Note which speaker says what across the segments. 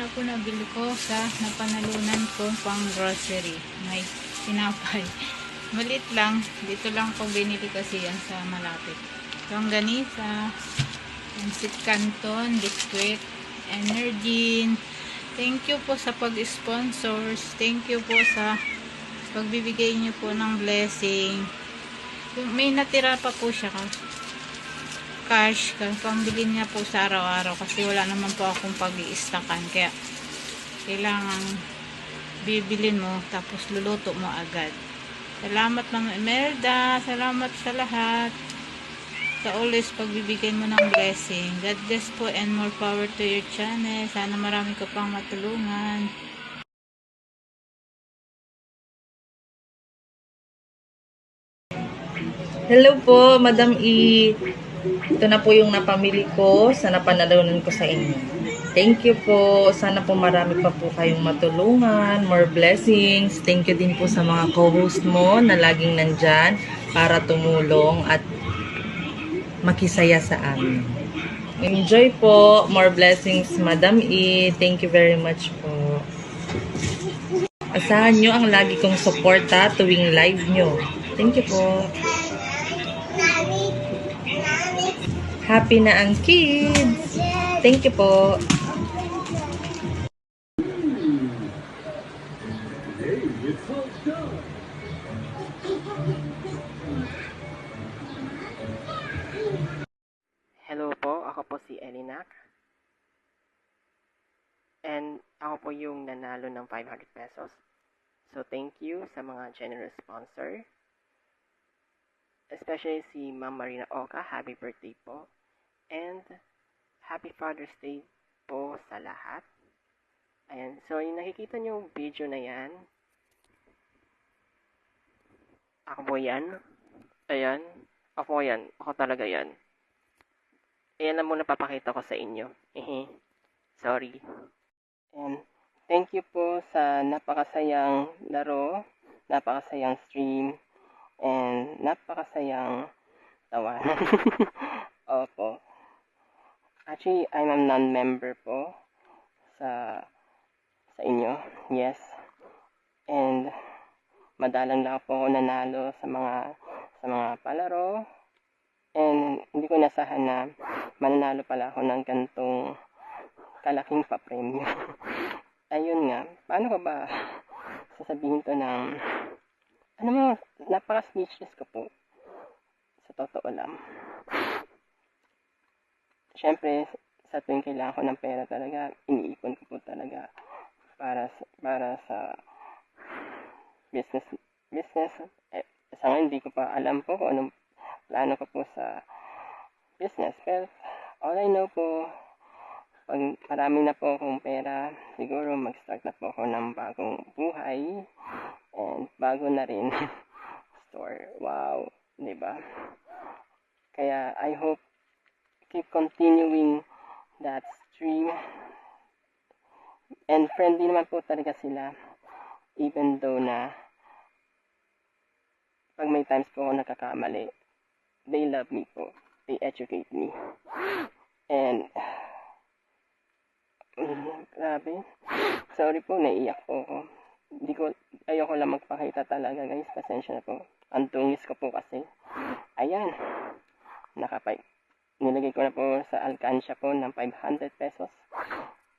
Speaker 1: na po nabili ko sa napanalunan ko pang grocery. May tinapay. Malit lang. Dito lang ko binili kasi yan sa malapit. Longganisa, Pansit Canton, Biscuit, Energin. Thank you po sa pag-sponsors. Thank you po sa pagbibigay niyo po ng blessing. May natira pa po siya cash, pambili niya po sa araw-araw kasi wala naman po akong pag-i-stockan, kaya kailangan bibilin mo tapos luluto mo agad. Salamat Ma'am Imelda, salamat sa lahat sa always pagbibigay mo ng blessing. God bless po and more power to your channel. Sana marami ka pang matulungan.
Speaker 2: Hello po, Madam E. Ito na po yung napamili ko sa napanalunan ko sa inyo. Thank you po. Sana po marami pa po kayong matulungan. More blessings. Thank you din po sa mga co-host mo na laging nandyan para tumulong at makisaya sa amin. Enjoy po. More blessings, Madam E. Thank you very much po. Asahan nyo ang lagi kong suporta tuwing live nyo. Thank you po. Happy na ang kids. Thank you po.
Speaker 3: Hello po, ako po si Elinak. And ako po yung nanalo ng 500 pesos. So thank you sa mga generous sponsor. Especially si Ma'am Marina Oka, happy birthday po. And happy Father's Day po sa lahat. Ayan, so yung nakikita nyo yung video na yan, ako po yan. Ayan, ako yan. Ako talaga yan. Ayan na muna papakita ko sa inyo. Sorry. And thank you po sa napakasayang laro, napakasayang stream, and napakasayang tawanan. Opo. Actually, I'm a non-member po sa inyo. Yes. And madalang lang po ako nanalo sa mga palaro. And hindi ko nasahan na mananalo pala ako ng gantong kalaking pa-premyo. Ayun nga, paano ko ba sasabihin to ng, ano mo, napaka-speechless ko po. Sa totoo lang. Siyempre, sa tuwing kailangan ko ng pera talaga, iniipon ko po talaga para sa business. Sa ngayon, hindi ko pa alam po kung anong plano ko po sa business. Pero all I know po, pag marami na po akong pera, siguro mag-start na po ako ng bagong buhay and bago na rin store. Wow, diba? Kaya I hope keep continuing that stream. And friendly naman po talaga sila, even though na pag may times po ako nakakamali, they love me po. They educate me. And grabe. Sorry po, naiiyak po ako. Ayoko lang magpakita talaga, guys. Pasensya na po. Ang tungis ko po kasi. Ayan. Nilagay ko na po sa alkansya po ng 500 pesos.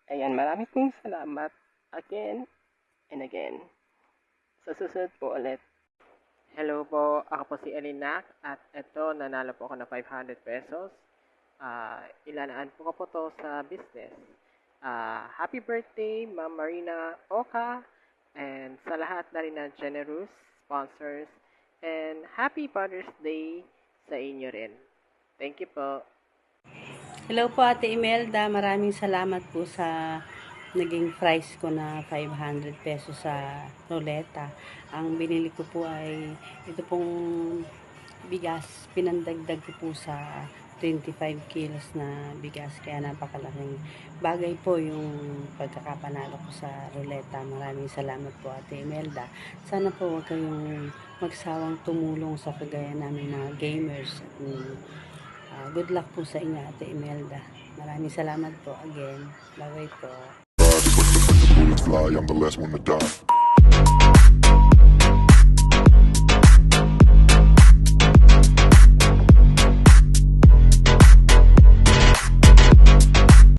Speaker 3: Ayan, marami pong salamat. Again and again. Sa susunod po ulit. Hello po, ako po si Elinak at ito, nanalo po ako ng 500 pesos. Ilanaan po ko to sa business. Happy birthday, Ma'am Marina Oka, and sa lahat na rin na generous sponsors, and happy Father's Day sa inyo rin. Thank you po.
Speaker 4: Hello po Ate Imelda, maraming salamat po sa naging price ko na 500 pesos sa ruleta. Ang binili ko po ay ito pong bigas, pinandagdag ko po sa 25 kilos na bigas, kaya napakalaking bagay po yung pagkakapanalo ko sa ruleta. Maraming salamat po Ate Imelda. Sana po huwag kayong magsawang tumulong sa kagaya namin mga gamers. Good luck po sa inyo Ate Imelda. Maraming salamat po again. Bye-bye po.
Speaker 5: fly, I'm the last one to die.